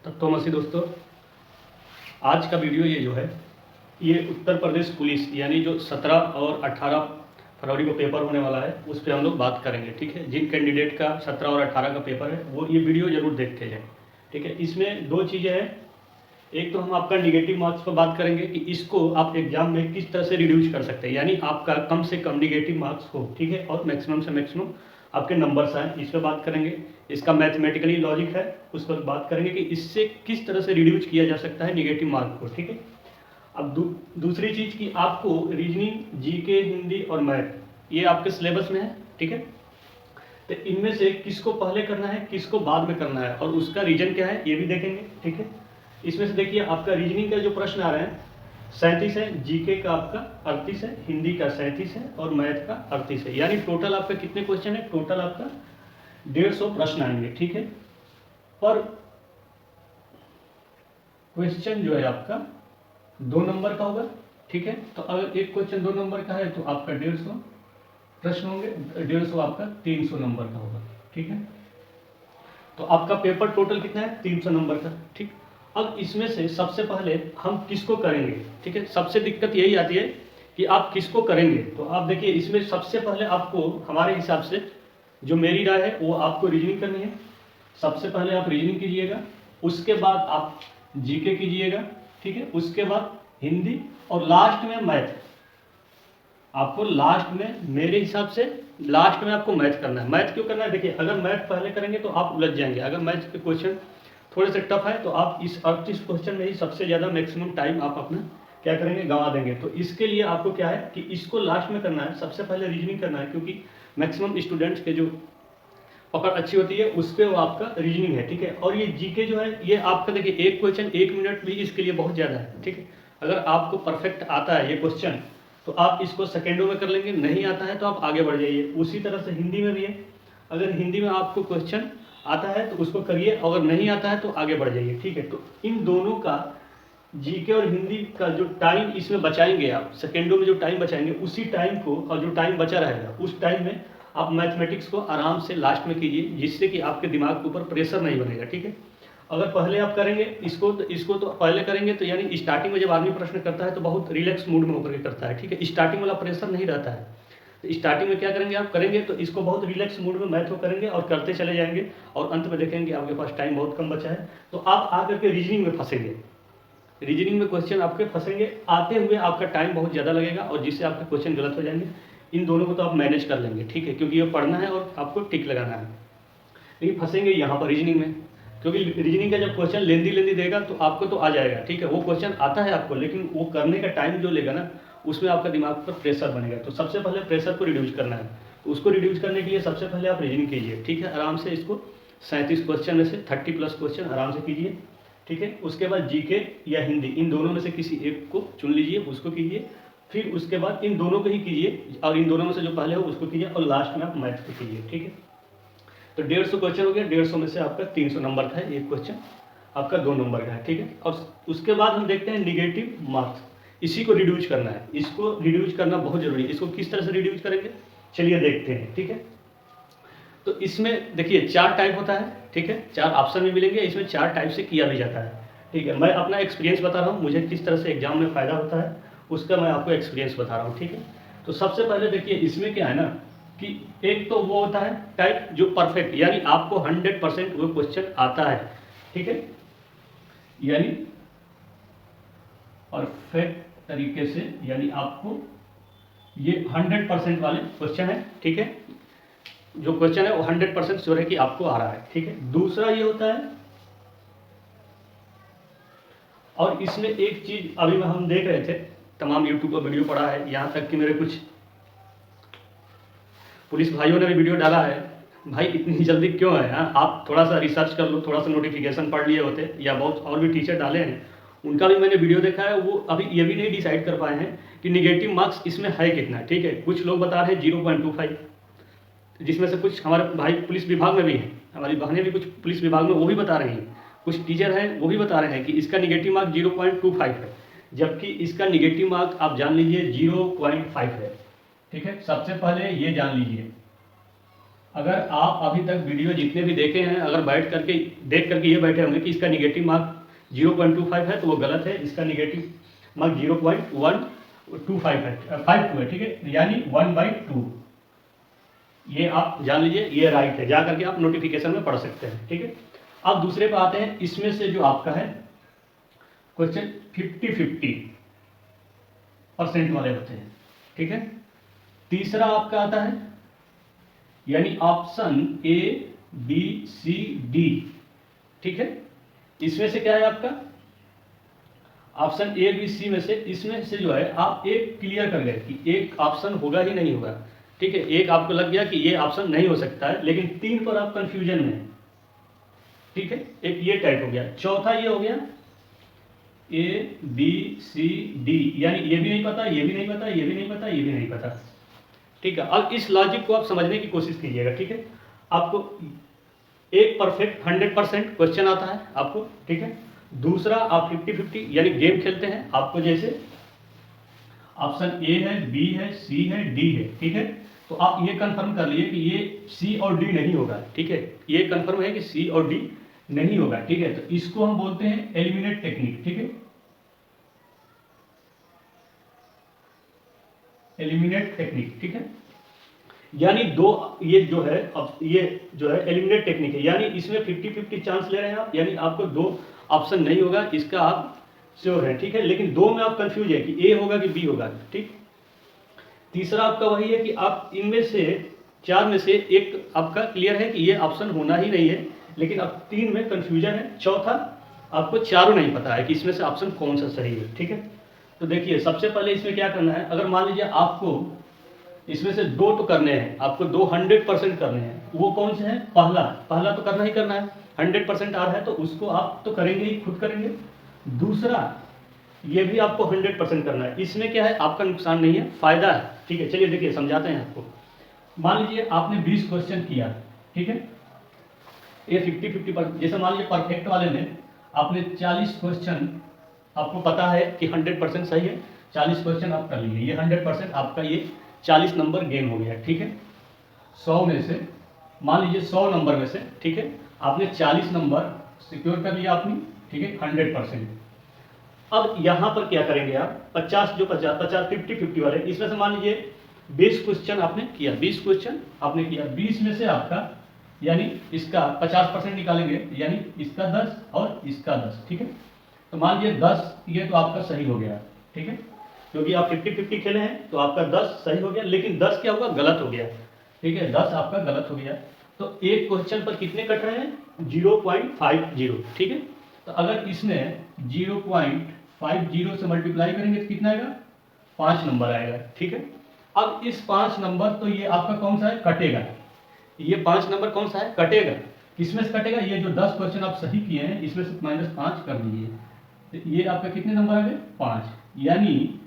तत्वमसी दोस्तों, आज का वीडियो ये जो है ये उत्तर प्रदेश पुलिस यानी जो 17 और 18 फरवरी को पेपर होने वाला है उस पर हम लोग बात करेंगे। ठीक है, जिन कैंडिडेट का 17 और 18 का पेपर है वो ये वीडियो जरूर देख के जाएं। ठीक है, इसमें दो चीज़ें हैं। एक तो हम आपका निगेटिव मार्क्स पर बात करेंगे कि इसको आप एग्जाम में किस तरह से रिड्यूस कर सकते हैं, यानी आपका कम से कम निगेटिव मार्क्स हो। ठीक है, और मैक्सिमम से मैक्सिमम आपके नंबर्स आए, इस पर बात करेंगे। इसका मैथमेटिकली लॉजिक है, उस पर बात करेंगे कि इससे किस तरह से रिड्यूस किया जा सकता है निगेटिव मार्क को। ठीक है, अब दूसरी चीज़ कि आपको रीजनिंग, जीके, हिंदी और मैथ ये आपके सिलेबस में है। ठीक है, तो इनमें से किसको पहले करना है, किसको बाद में करना है, और उसका रीजन क्या है ये भी देखेंगे। ठीक है, इसमें से देखिए आपका रीजनिंग का जो प्रश्न आ रहे हैं 37 है, जीके का आपका 38 है, हिंदी का 37 है और मैथ का 38 है। यानी टोटल आपका कितने क्वेश्चन है, टोटल आपका 150 प्रश्न आएंगे। ठीक है, पर क्वेश्चन जो है आपका 2 नंबर का होगा। ठीक है, तो अगर एक क्वेश्चन 2 नंबर का है तो आपका 150 प्रश्न होंगे, 150 आपका 300 नंबर का होगा। ठीक है, तो आपका पेपर टोटल कितना है, 300 नंबर का। ठीक, अब इसमें से सबसे पहले हम किसको करेंगे। ठीक है, सबसे दिक्कत यही आती है कि आप किसको करेंगे। तो आप देखिए इसमें सबसे पहले आपको हमारे हिसाब से जो मेरी राय है वो आपको रीजनिंग करनी है। सबसे पहले आप रीजनिंग कीजिएगा, उसके बाद आप जीके कीजिएगा। ठीक है, उसके बाद हिंदी और लास्ट में मैथ। आपको लास्ट में मेरे हिसाब से लास्ट में आपको मैथ करना है। मैथ क्यों करना है, देखिए अगर मैथ पहले करेंगे तो आप उलझ जाएंगे। अगर मैथ के क्वेश्चन थोड़े से टफ है तो आप इस 38 क्वेश्चन में ही सबसे ज़्यादा मैक्सिमम टाइम आप अपना क्या करेंगे, गंवा देंगे। तो इसके लिए आपको क्या है कि इसको लास्ट में करना है, सबसे पहले रीजनिंग करना है, क्योंकि मैक्सिमम स्टूडेंट्स के जो पकड़ अच्छी होती है उस पर वो आपका रीजनिंग है। ठीक है, और ये जीके जो है ये आपका देखिए एक क्वेश्चन 1 मिनट भी इसके लिए बहुत ज़्यादा है। ठीक है, अगर आपको परफेक्ट आता है ये क्वेश्चन तो आप इसको सेकेंडों में कर लेंगे, नहीं आता है तो आप आगे बढ़ जाइए। उसी तरह से हिंदी में भी है, अगर हिंदी में आपको क्वेश्चन आता है तो उसको करिए, अगर नहीं आता है तो आगे बढ़ जाइए। ठीक है, तो इन दोनों का जीके और हिंदी का जो टाइम इसमें बचाएंगे आप, सेकेंडों में जो टाइम बचाएंगे उसी टाइम को, और जो टाइम बचा रहेगा उस टाइम में आप मैथमेटिक्स को आराम से लास्ट में कीजिए, जिससे कि आपके दिमाग के ऊपर प्रेशर नहीं बनेगा। ठीक है, अगर पहले आप करेंगे इसको तो पहले करेंगे तो यानी स्टार्टिंग में जब आदमी प्रश्न करता है तो बहुत रिलैक्स मूड में होकर के करता है। ठीक है, स्टार्टिंग वाला प्रेशर नहीं रहता है। तो स्टार्टिंग में क्या करेंगे, आप करेंगे तो इसको बहुत रिलैक्स मूड में मैथ को करेंगे और करते चले जाएंगे, और अंत में देखेंगे आपके पास टाइम बहुत कम बचा है तो आप आकर के रीजनिंग में फंसेंगे। रीजनिंग में क्वेश्चन आपके फंसेंगे, आते हुए आपका टाइम बहुत ज़्यादा लगेगा और जिससे आपके क्वेश्चन गलत हो जाएंगे। इन दोनों को तो आप मैनेज कर लेंगे। ठीक है, क्योंकि ये पढ़ना है और आपको टिक लगाना है, लेकिन फंसेंगे यहाँ पर रीजनिंग में, क्योंकि रीजनिंग का जब क्वेश्चन लेंदी देगा तो आपको तो आ जाएगा। ठीक है, वो क्वेश्चन आता है आपको, लेकिन वो करने का टाइम जो लेगा ना उसमें आपका दिमाग पर प्रेशर बनेगा। तो सबसे पहले प्रेशर को रिड्यूस करना है, तो उसको रिड्यूस करने के लिए सबसे पहले आप रीजनिंग कीजिए। ठीक है, आराम से इसको 37 क्वेश्चन में से 30 प्लस क्वेश्चन आराम से कीजिए। ठीक है, उसके बाद जीके या हिंदी इन दोनों में से किसी एक को चुन लीजिए, उसको कीजिए। फिर उसके बाद इन दोनों को ही कीजिए, और इन दोनों में से जो पहले हो उसको कीजिए, और लास्ट में आप मैथ को कीजिए। ठीक है, तो 150 क्वेश्चन हो गया, 150 में से आपका 300 नंबर का है, एक क्वेश्चन आपका 2 नंबर का है। ठीक है, और उसके बाद हम देखते हैं निगेटिव मार्क्स, इसी को रिड्यूस करना है। इसको रिड्यूस करना बहुत जरूरी है। इसको किस तरह से रिड्यूस करेंगे चलिए देखते हैं। ठीक है, तो इसमें देखिए 4 टाइप होता है। ठीक है, 4 ऑप्शन भी मिलेंगे, इसमें 4 टाइप से किया भी जाता है। ठीक है, मैं अपना एक्सपीरियंस बता रहा हूँ, मुझे किस तरह से एग्जाम में फ़ायदा होता है उसका मैं आपको एक्सपीरियंस बता रहा हूँ। ठीक है, तो सबसे पहले देखिए इसमें क्या है ना कि एक तो वो होता है टाइप जो परफेक्ट, यानी आपको 100% वो क्वेश्चन आता है। ठीक है, यानी परफेक्ट तरीके से, यानी आपको ये 100% वाले क्वेश्चन है। ठीक है, जो क्वेश्चन है वो 100% श्योर है कि आपको आ रहा है। ठीक है, दूसरा ये होता है, और इसमें एक चीज अभी हम देख रहे थे, तमाम यूट्यूब पर वीडियो पड़ा है, यहाँ तक कि मेरे कुछ पुलिस भाइयों ने भी वीडियो डाला है। भाई इतनी जल्दी क्यों है, हाँ आप थोड़ा सा रिसर्च कर लो, थोड़ा सा नोटिफिकेशन पढ़ लिए होते, या बहुत और भी टीचर डाले हैं उनका भी मैंने वीडियो देखा है, वो अभी ये भी नहीं डिसाइड कर पाए हैं कि निगेटिव मार्क्स इसमें है कितना। ठीक है, कुछ लोग बता रहे हैं 0.25, जिसमें से कुछ हमारे भाई पुलिस विभाग में भी हैं, हमारी बहनें भी कुछ पुलिस विभाग में वो भी बता रही हैं, कुछ टीचर हैं वो भी बता रहे हैं कि इसका निगेटिव मार्क 0.25 है, जबकि इसका निगेटिव मार्क आप जान लीजिए 0.5 है। ठीक है, सबसे पहले ये जान लीजिए। अगर आप अभी तक वीडियो जितने भी देखे हैं, अगर देख करके ये बैठे होंगे कि इसका निगेटिव मार्क 0.25 है, तो वो गलत है। इसका निगेटिव मार्क 0.125 है, 52 है, ठीक है, यानी 1/2। ये आप जान लीजिए, ये राइट है। जा करके आप नोटिफिकेशन में पढ़ सकते हैं, ठीक है। अब दूसरे पे आते हैं। इसमें से जो आपका है क्वेश्चन 50-50% वाले होते हैं, ठीक है। तीसरा आपका आता है यानी option A B C D, ठीक है। इसमें से क्या है आपका ऑप्शन ए बी सी में से, इसमें से जो है आप एक क्लियर कर गए कि एक ऑप्शन होगा ही नहीं होगा, ठीक है। एक आपको लग गया कि ये ऑप्शन नहीं हो सकता है, लेकिन 3 पर आप कंफ्यूजन में हैं, ठीक है। एक ये टाइप हो गया। चौथा ये हो गया ए बी सी डी, यानी ये भी नहीं पता, ये भी नहीं पता, ये भी नहीं पता, ये भी नहीं पता, ठीक है। अब इस लॉजिक को आप समझने की कोशिश कीजिएगा, ठीक है। आपको एक परफेक्ट 100% क्वेश्चन आता है आपको, ठीक है। दूसरा आप 50-50 यानी गेम खेलते हैं। आपको जैसे ऑप्शन ए है, बी है, सी है, डी है, ठीक है। तो आप ये कंफर्म कर लिए कि ये सी और डी नहीं होगा, ठीक है। ये कंफर्म है कि सी और डी नहीं होगा, ठीक है। तो इसको हम बोलते हैं एलिमिनेट टेक्निक, ठीक है। एलिमिनेट टेक्निक, ठीक है। यानी ये जो है, अब ये जो है एलिमिनेट टेक्निक है, यानी इसमें 50-50 चांस ले रहे हैं आप, यानी आपको 2 ऑप्शन नहीं होगा, इसका आप श्योर है, ठीक है। लेकिन 2 में आप कंफ्यूज है कि ए होगा कि बी होगा, ठीक। तीसरा आपका वही है कि आप इनमें से 4 में से एक आपका क्लियर है कि ये ऑप्शन होना ही नहीं है, लेकिन अब 3 में कंफ्यूजन है। चौथा आपको चारों नहीं पता है कि इसमें से ऑप्शन कौन सा सही है, ठीक है। तो देखिए, सबसे पहले इसमें क्या करना है। अगर मान लीजिए आपको इसमें से 2 तो करने हैं, आपको 2 100% करने हैं। वो कौन से हैं? पहला तो करना ही करना है, 100% आ रहा है तो उसको आप तो करेंगे ही, खुद करेंगे। दूसरा ये भी आपको 100% करना है। इसमें क्या है, आपका नुकसान नहीं है, फायदा है, ठीक है। चलिए देखिए, समझाते हैं आपको। मान लीजिए आपने 20 क्वेश्चन किया, ठीक है। ये 50-50 जैसे मान लीजिए परफेक्ट वाले में आपने 40 क्वेश्चन, आपको पता है कि 100% सही है, 40 क्वेश्चन आप कर लिए, ये 100% आपका ये 40 नंबर गेन हो गया, ठीक है। 100 में से मान लीजिए 100 नंबर में से, ठीक है, आपने 40 नंबर सिक्योर कर लिया आपने, ठीक है, 100%। अब यहाँ पर क्या करेंगे आप, 50 50-50 वाले, इसमें से मान लीजिए 20 क्वेश्चन आपने किया, 20 क्वेश्चन आपने किया, 20 में से आपका यानी इसका 50% निकालेंगे, यानी इसका 10 और इसका 10, ठीक है। तो मान लीजिए 10 ये तो आपका सही हो गया, ठीक है, क्योंकि आप 50-50 खेले हैं तो आपका 10 सही हो गया, लेकिन 10 क्या होगा, गलत हो गया, ठीक है, 10 आपका गलत हो गया। तो एक क्वेश्चन पर कितने कट रहे हैं, 0.50, ठीक है। तो अगर इसमें 0.50 से मल्टीप्लाई करेंगे तो कितना आएगा, 5 नंबर आएगा, ठीक है। अब इस 5 नंबर तो ये आपका कौन सा है, कटेगा। ये 5 नंबर कौन सा है, कटेगा। किसमें से कटेगा, ये जो 10 क्वेश्चन आप सही किए हैं इसमें से -5 कर दीजिए, तो ये आपका कितने नंबर आ गए, 5। यानी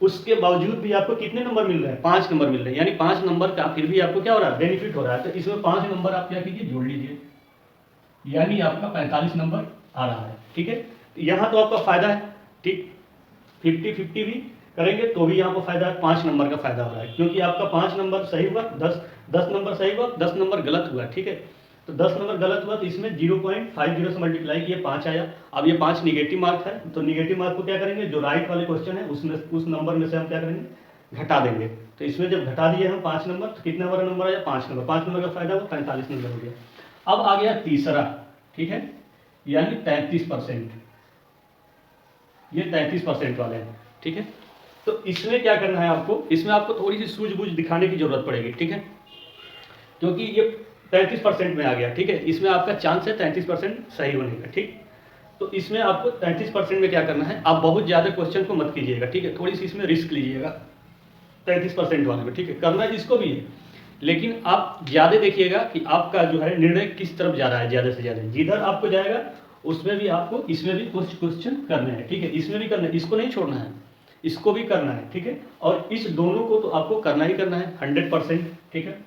उसके बावजूद भी आपको कितने नंबर मिल रहे हैं, 5 नंबर मिल रहे हैं, यानी 5 नंबर का फिर भी आपको क्या हो रहा है, बेनिफिट हो रहा है। तो इसमें 5 नंबर आप क्या कीजिए, जोड़ लीजिए, यानी आपका 45 नंबर आ रहा है, ठीक है। यहाँ तो आपका फायदा है, ठीक। 50-50 भी करेंगे तो भी यहाँ पर फायदा है, 5 नंबर का फायदा हो रहा है, क्योंकि आपका 5 नंबर सही हुआ, 10 नंबर सही हुआ, 10 नंबर गलत हुआ, ठीक है। तो 10 नंबर गलत हुआ तो इसमें 0.50 से मल्टीप्लाई किए, 5 आया। अब ये 5 निगेटिव मार्क है, तो निगेटिव मार्क को क्या करेंगे, जो राइट वाले क्वेश्चन है उसमें उस नंबर में से हम क्या करेंगे, घटा देंगे। तो इसमें जब घटा दिए हम 5 नंबर तो कितना वाला नंबर आया, 5 नंबर। 5 नंबर का फायदा हुआ, 45 नंबर हो गया। अब आ गया तीसरा, ठीक है, यानी 33%, ये 33% वाले हैं, ठीक है। तो इसमें क्या करना है आपको, इसमें आपको थोड़ी सी सूझबूझ दिखाने की जरूरत पड़ेगी, ठीक है, क्योंकि ये 33% में आ गया, ठीक है। इसमें आपका चांस है 33% सही होने का, ठीक। तो इसमें आपको 33% में क्या करना है, आप बहुत ज़्यादा क्वेश्चन को मत कीजिएगा, ठीक है, थोड़ी सी इसमें रिस्क लीजिएगा 33% वाले में, ठीक है। करना इसको भी है, लेकिन आप ज़्यादा देखिएगा कि आपका जो है निर्णय किस तरफ जा रहा है, ज़्यादा से ज़्यादा जिधर आपको जाएगा उसमें भी आपको इसमें भी कुछ क्वेश्चन करने हैं, ठीक है। इसमें भी करना है, इसको नहीं छोड़ना है, इसको भी करना है, ठीक है। और इस दोनों को तो आपको करना ही करना है 100%, ठीक है।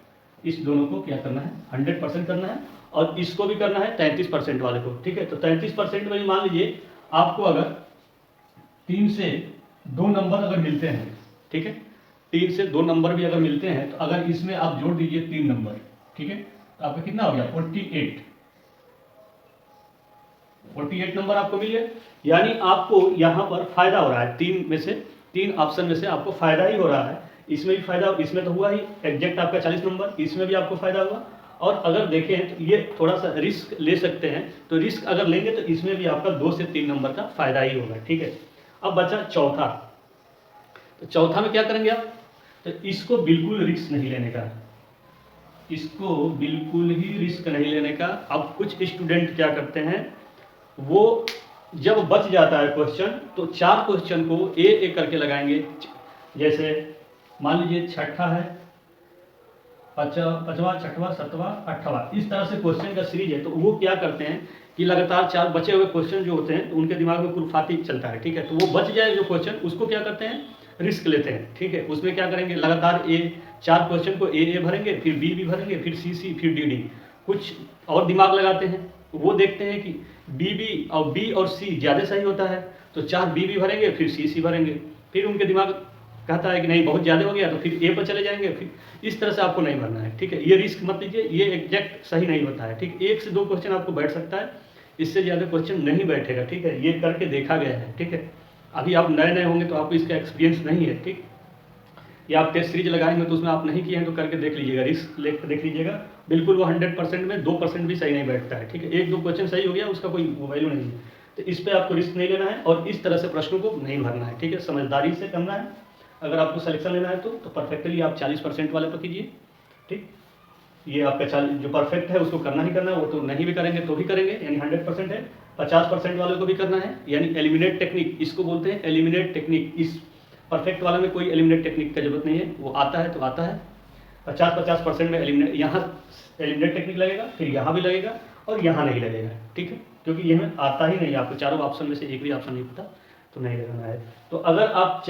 इस दोनों को क्या करना है, 100% करना है, और इसको भी करना है 33% वाले को, ठीक है। तो 33% में मान लीजिए आपको अगर 3 से 2 नंबर अगर मिलते हैं, ठीक है, 3 से 2 नंबर भी अगर मिलते हैं तो अगर इसमें आप जोड़ दीजिए 3 नंबर, ठीक है, तो आपका कितना हो गया 48 नंबर आपको मिल गया। यानी आपको यहाँ पर फायदा हो रहा है, 3 ऑप्शन में से आपको फायदा ही हो रहा है। इसमें भी फायदा, इसमें तो हुआ ही एग्जैक्ट आपका 40 नंबर, इसमें भी आपको फायदा हुआ। और अगर देखें तो ये थोड़ा सा रिस्क ले सकते हैं, तो रिस्क अगर लेंगे तो इसमें भी आपका 2 से 3 नंबर का फायदा ही होगा, ठीक है। अब बचा चौथा, तो चौथा में क्या करेंगे आप, तो इसको बिल्कुल रिस्क नहीं लेने का, इसको बिल्कुल ही रिस्क नहीं लेने का। अब कुछ स्टूडेंट क्या करते हैं, वो जब बच जाता है क्वेश्चन तो 4 क्वेश्चन को ए करके लगाएंगे। जैसे मान लीजिए छठा है, पांचवा, छठवां, सातवां, आठवां, इस तरह से क्वेश्चन का सीरीज है। तो वो क्या करते हैं कि लगातार 4 बचे हुए क्वेश्चन जो होते हैं तो उनके दिमाग में कुलफाती चलता है, ठीक है। तो वो बच जाए जो क्वेश्चन, उसको क्या करते हैं, रिस्क लेते हैं, ठीक है। उसमें क्या करेंगे, लगातार 4 क्वेश्चन को ए भरेंगे, फिर बी भरेंगे, फिर सी, फिर डी। कुछ और दिमाग लगाते हैं, वो देखते हैं कि बी और सी ज़्यादा सही होता है, तो 4 बी भरेंगे, फिर सी भरेंगे। फिर उनके दिमाग कहता है कि नहीं बहुत ज़्यादा हो गया, तो फिर ए पर चले जाएंगे। फिर इस तरह से आपको नहीं भरना है, ठीक है। ये रिस्क मत लीजिए, ये एग्जैक्ट सही नहीं होता है, ठीक। 1 से 2 क्वेश्चन आपको बैठ सकता है, इससे ज़्यादा क्वेश्चन नहीं बैठेगा, ठीक है। ये करके देखा गया है, ठीक है। अभी आप नए होंगे तो आपको इसका एक्सपीरियंस नहीं है, ठीक। या आप टेस्ट सीरीज लगाएंगे तो उसमें आप नहीं किए हैं तो करके देख लीजिएगा, रिस्क लेकर देख लीजिएगा। बिल्कुल वो 100% में 2% भी सही नहीं बैठता है, ठीक है। 1-2 क्वेश्चन सही हो गया, उसका कोई वैल्यू नहीं है। तो इस पर आपको रिस्क नहीं लेना है और इस तरह से प्रश्नों को नहीं भरना है, ठीक है। समझदारी से करना है। अगर आपको सिलेक्शन लेना है तो परफेक्टली आप 40% वाले पर कीजिए, ठीक। ये आपका 40 जो परफेक्ट है उसको करना ही करना है, वो तो नहीं भी करेंगे तो भी करेंगे, यानी 100% है। 50% वाले को भी करना है, यानी एलिमिनेट टेक्निक, इसको बोलते हैं एलिमिनेट टेक्निक। इस परफेक्ट वाले में कोई एलिमिनेट टेक्निक का जरूरत नहीं है, वो आता है तो आता है। 50% में एलिमिनेट, यहाँ एलिमिनेट टेक्निक लगेगा, फिर यहाँ भी लगेगा और यहाँ नहीं लगेगा, ठीक है। क्योंकि यह आता ही नहीं, आपको चारों ऑप्शन में से एक भी ऑप्शन नहीं पता तो नहीं लगाना है। तो अगर आप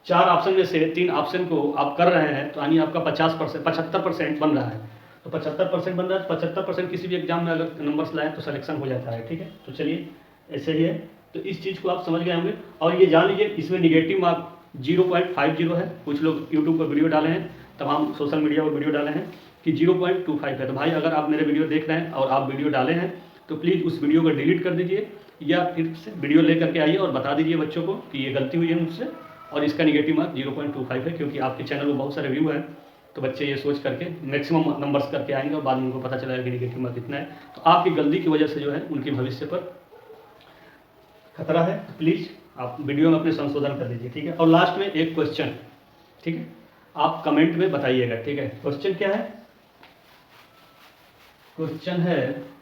4 ऑप्शन में से 3 ऑप्शन को आप कर रहे हैं तो यानी आपका 75% बन रहा है। तो 75% बन रहा है, 75% किसी भी एग्जाम में अगर नंबर्स लाएँ तो सिलेक्शन हो जाता है, ठीक है। तो चलिए ऐसे ही है, तो इस चीज़ को आप समझ गए होंगे। और ये जान लीजिए इसमें निगेटिव मार्क 0.50 है। कुछ लोग यूट्यूब पर वीडियो डाले हैं, तमाम सोशल मीडिया पर वीडियो डाले हैं कि 0.25 है। तो भाई अगर आप मेरे वीडियो देख रहे हैं और आप वीडियो डाले हैं तो प्लीज़ उस वीडियो को डिलीट कर दीजिए, या फिर से वीडियो ले करके आइए और बता दीजिए बच्चों को कि ये गलती हुई है मुझसे और इसका निगेटिव मार्क 0.25 है। क्योंकि आपके चैनल में बहुत सारे व्यू हैं, तो बच्चे ये सोच करके मैक्सिमम नंबर्स करके आएंगे और बाद में उनको पता चलेगा कि निगेटिव मार्क कितना है। तो आपकी गलती की वजह से जो है उनके भविष्य पर खतरा है। तो प्लीज़ आप वीडियो में अपने संशोधन कर लीजिए, ठीक है। और लास्ट में एक क्वेश्चन, ठीक है, आप कमेंट में बताइएगा, ठीक है। क्वेश्चन क्या है, क्वेश्चन है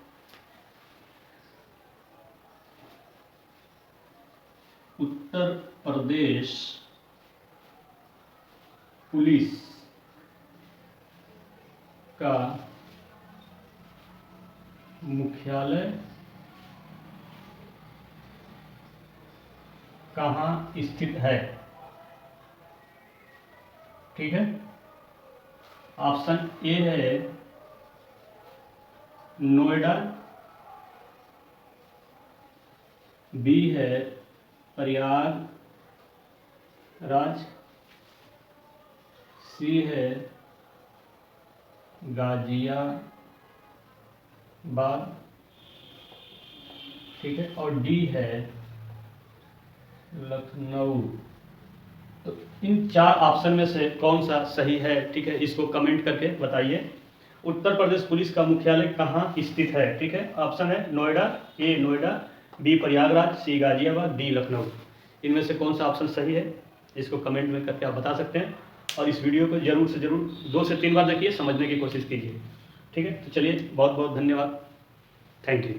उत्तर प्रदेश पुलिस का मुख्यालय कहाँ स्थित है, ठीक है। ऑप्शन ए है नोएडा, बी है प्रयागराज, सी है गाजियाबाद, ठीक है, और डी है लखनऊ। तो इन 4 ऑप्शन में से कौन सा सही है, ठीक है, इसको कमेंट करके बताइए। उत्तर प्रदेश पुलिस का मुख्यालय कहाँ स्थित है, ठीक है। ऑप्शन है नोएडा, ए नोएडा, बी प्रयागराज, सी गाजियाबाद, डी लखनऊ। इनमें से कौन सा ऑप्शन सही है इसको कमेंट में करके आप बता सकते हैं। और इस वीडियो को जरूर से जरूर 2 से 3 बार देखिए, समझने की कोशिश कीजिए, ठीक है। तो चलिए बहुत बहुत धन्यवाद, थैंक यू।